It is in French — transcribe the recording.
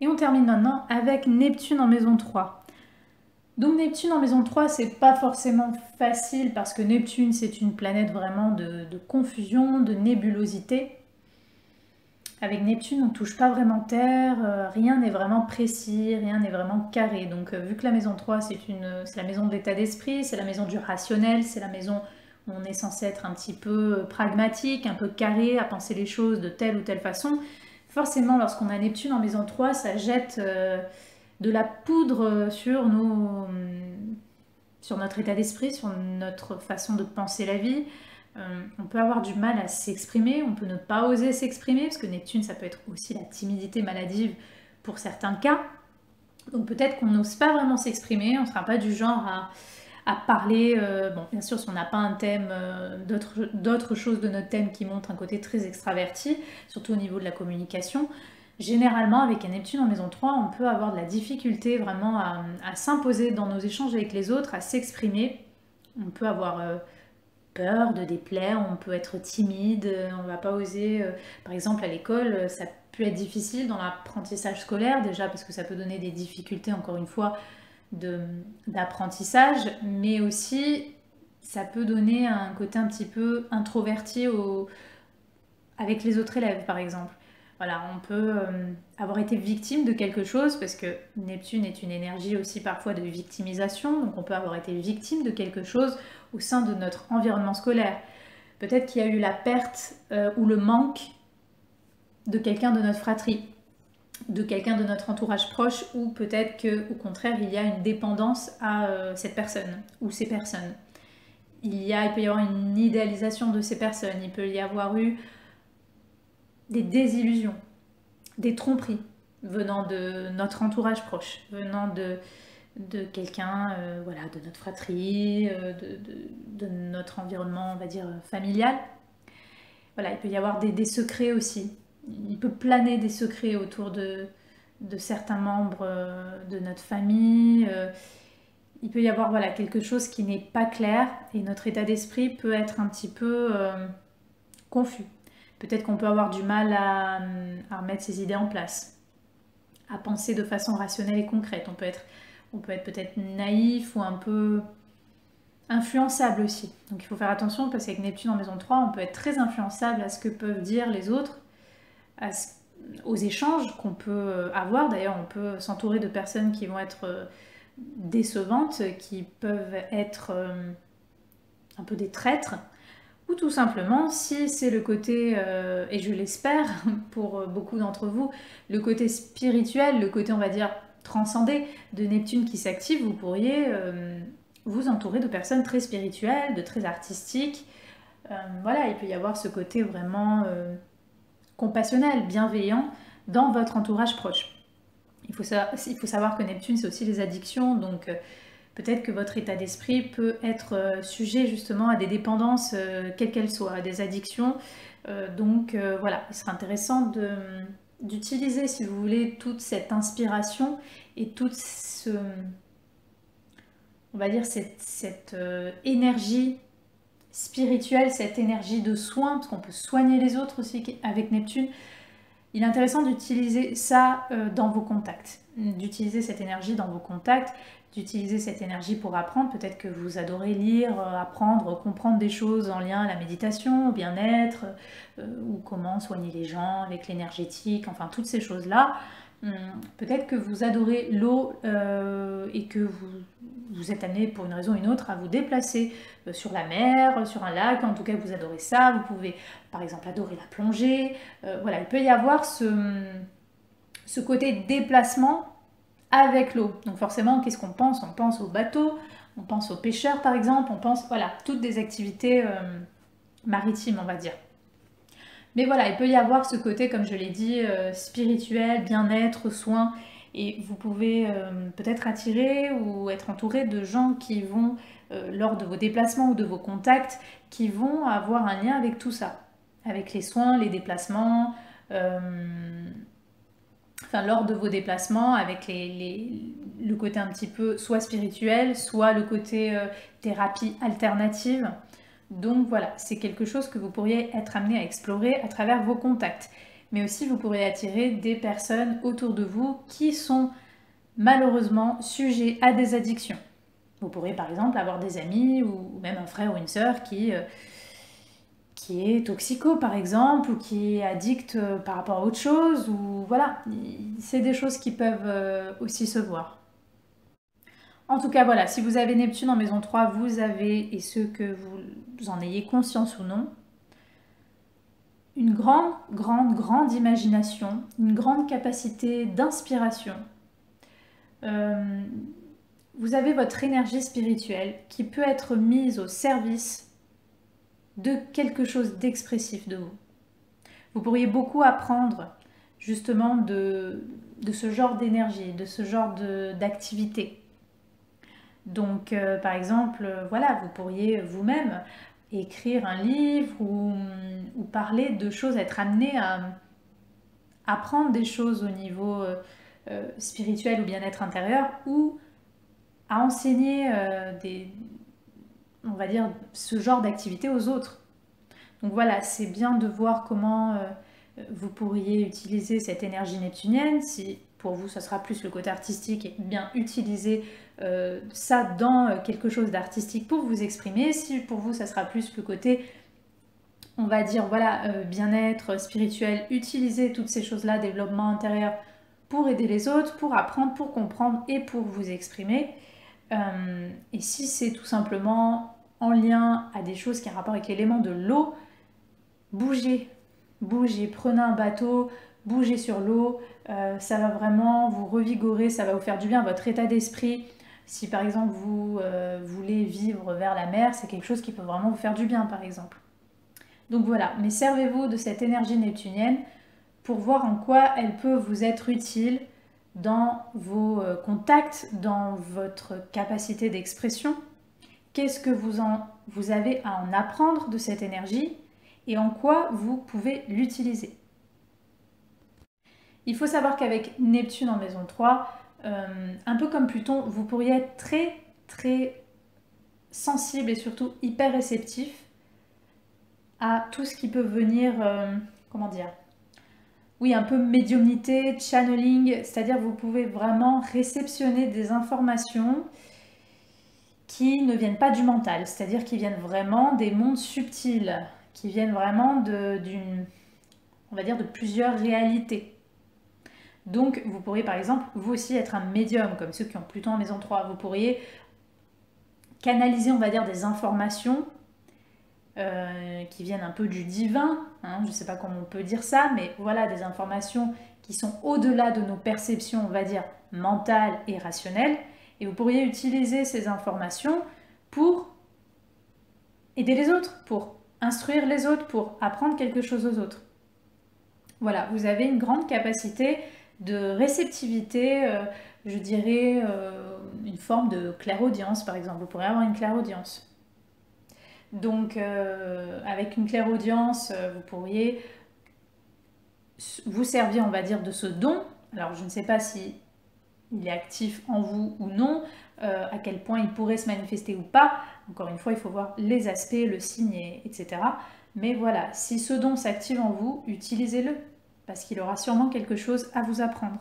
Et on termine maintenant avec Neptune en maison 3. Donc Neptune en maison 3, c'est pas forcément facile parce que Neptune, c'est une planète vraiment de confusion, de nébulosité. Avec Neptune, on touche pas vraiment Terre, rien n'est vraiment précis, rien n'est vraiment carré. Donc vu que la maison 3, c'est la maison de l'état d'esprit, c'est la maison du rationnel, c'est la maison où on est censé être un petit peu pragmatique, un peu carré, à penser les choses de telle ou telle façon, forcément lorsqu'on a Neptune en maison 3, ça jette de la poudre sur notre état d'esprit, sur notre façon de penser la vie. On peut avoir du mal à s'exprimer, on peut ne pas oser s'exprimer, parce que Neptune, ça peut être aussi la timidité maladive pour certains cas. Donc peut-être qu'on n'ose pas vraiment s'exprimer, on ne sera pas du genre à parler, bon bien sûr si on n'a pas un thème, d'autres choses de notre thème qui montrent un côté très extraverti, surtout au niveau de la communication. Généralement avec un Neptune en maison 3, on peut avoir de la difficulté vraiment à s'imposer dans nos échanges avec les autres, à s'exprimer. On peut avoir peur de déplaire, on peut être timide, on ne va pas oser. Par exemple à l'école, ça peut être difficile dans l'apprentissage scolaire déjà parce que ça peut donner des difficultés encore une fois d'apprentissage, mais aussi ça peut donner un côté un petit peu introverti avec les autres élèves par exemple. Voilà, on peut avoir été victime de quelque chose parce que Neptune est une énergie aussi parfois de victimisation, donc on peut avoir été victime de quelque chose au sein de notre environnement scolaire. Peut-être qu'il y a eu la perte ou le manque de quelqu'un de notre fratrie, de quelqu'un de notre entourage proche, ou peut-être qu'au contraire il y a une dépendance à cette personne ou ces personnes. Il peut y avoir une idéalisation de ces personnes, il peut y avoir eu des désillusions, des tromperies venant de notre entourage proche, venant de quelqu'un, voilà, de notre fratrie, de notre environnement, on va dire, familial. Voilà, il peut y avoir des secrets aussi. Il peut planer des secrets autour de certains membres de notre famille. Il peut y avoir voilà, quelque chose qui n'est pas clair et notre état d'esprit peut être un petit peu confus. Peut-être qu'on peut avoir du mal à remettre ses idées en place, à penser de façon rationnelle et concrète. On peut être peut-être naïf ou un peu influençable aussi. Donc il faut faire attention parce qu'avec Neptune en maison 3, on peut être très influençable à ce que peuvent dire les autres, aux échanges qu'on peut avoir. D'ailleurs, on peut s'entourer de personnes qui vont être décevantes, qui peuvent être un peu des traîtres, ou tout simplement, si c'est le côté, et je l'espère pour beaucoup d'entre vous, le côté spirituel, le côté on va dire transcendé de Neptune qui s'active, vous pourriez vous entourer de personnes très spirituelles, de très artistiques. Voilà, il peut y avoir ce côté vraiment compassionnel, bienveillant dans votre entourage proche. Il faut savoir que Neptune, c'est aussi les addictions, donc peut-être que votre état d'esprit peut être sujet justement à des dépendances, quelles qu'elles soient, à des addictions. Donc voilà, il serait intéressant d'utiliser, si vous voulez, toute cette inspiration et toute on va dire cette énergie spirituelle, cette énergie de soin, parce qu'on peut soigner les autres aussi avec Neptune. Il est intéressant d'utiliser ça dans vos contacts, d'utiliser cette énergie dans vos contacts, d'utiliser cette énergie pour apprendre. Peut-être que vous adorez lire, apprendre, comprendre des choses en lien à la méditation, au bien-être, ou comment soigner les gens avec l'énergétique, enfin toutes ces choses-là. Peut-être que vous adorez l'eau et que vous êtes amené pour une raison ou une autre à vous déplacer sur la mer, sur un lac, en tout cas vous adorez ça, vous pouvez par exemple adorer la plongée, voilà, il peut y avoir ce côté déplacement avec l'eau. Donc forcément, qu'est-ce qu'on pense? On pense au bateau, on pense aux pêcheurs par exemple, on pense, voilà, toutes des activités maritimes on va dire. Mais voilà, il peut y avoir ce côté, comme je l'ai dit, spirituel, bien-être, soin. Et vous pouvez peut-être attirer ou être entouré de gens qui vont, lors de vos déplacements ou de vos contacts, qui vont avoir un lien avec tout ça. Avec les soins, les déplacements, enfin lors de vos déplacements, avec le côté un petit peu soit spirituel, soit le côté thérapie alternative. Donc voilà, c'est quelque chose que vous pourriez être amené à explorer à travers vos contacts. mais aussi vous pourrez attirer des personnes autour de vous qui sont malheureusement sujets à des addictions. Vous pourrez par exemple avoir des amis ou même un frère ou une sœur qui est toxico par exemple, ou qui est addict par rapport à autre chose, ou voilà, c'est des choses qui peuvent aussi se voir. En tout cas, voilà, si vous avez Neptune en maison 3, vous avez, et ce que vous en ayez conscience ou non, une grande imagination, une grande capacité d'inspiration. Vous avez votre énergie spirituelle qui peut être mise au service de quelque chose d'expressif de vous. Vous pourriez beaucoup apprendre justement de ce genre d'énergie, de ce genre d'activité. Donc, par exemple, voilà, vous pourriez vous-même écrire un livre ou parler de choses, être amené à apprendre des choses au niveau spirituel ou bien-être intérieur, ou à enseigner on va dire, ce genre d'activité aux autres. Donc voilà, c'est bien de voir comment vous pourriez utiliser cette énergie neptunienne. Si pour vous, ça sera plus le côté artistique, et bien utiliser ça dans quelque chose d'artistique pour vous exprimer. Si pour vous, ça sera plus le côté, on va dire, voilà, bien-être spirituel, utiliser toutes ces choses-là, développement intérieur, pour aider les autres, pour apprendre, pour comprendre et pour vous exprimer. Et si c'est tout simplement en lien à des choses qui ont un rapport avec l'élément de l'eau, bougez, prenez un bateau, bougez sur l'eau, ça va vraiment vous revigorer, ça va vous faire du bien à votre état d'esprit. Si par exemple vous voulez vivre vers la mer, c'est quelque chose qui peut vraiment vous faire du bien par exemple. Donc voilà, mais servez-vous de cette énergie neptunienne pour voir en quoi elle peut vous être utile dans vos contacts, dans votre capacité d'expression. Qu'est-ce que vous avez à en apprendre de cette énergie et en quoi vous pouvez l'utiliser. Il faut savoir qu'avec Neptune en maison 3, un peu comme Pluton, vous pourriez être très sensible et surtout hyper réceptif à tout ce qui peut venir, comment dire, oui, un peu médiumnité, channeling, c'est-à-dire vous pouvez vraiment réceptionner des informations qui ne viennent pas du mental, c'est-à-dire qui viennent vraiment des mondes subtils, qui viennent vraiment on va dire de plusieurs réalités. Donc vous pourriez par exemple vous aussi être un médium, comme ceux qui ont Pluton en maison 3, vous pourriez canaliser on va dire des informations qui viennent un peu du divin, hein, je ne sais pas comment on peut dire ça, mais voilà, des informations qui sont au-delà de nos perceptions, on va dire, mentales et rationnelles, et vous pourriez utiliser ces informations pour aider les autres, pour instruire les autres, pour apprendre quelque chose aux autres. Voilà, vous avez une grande capacité de réceptivité, je dirais une forme de clairaudience par exemple, vous pourrez avoir une clairaudience. Donc avec une clairaudience, vous pourriez vous servir, on va dire, de ce don. Alors je ne sais pas si il est actif en vous ou non, à quel point il pourrait se manifester ou pas. Encore une fois, il faut voir les aspects, le signe, etc. Mais voilà, si ce don s'active en vous, utilisez-le, parce qu'il aura sûrement quelque chose à vous apprendre.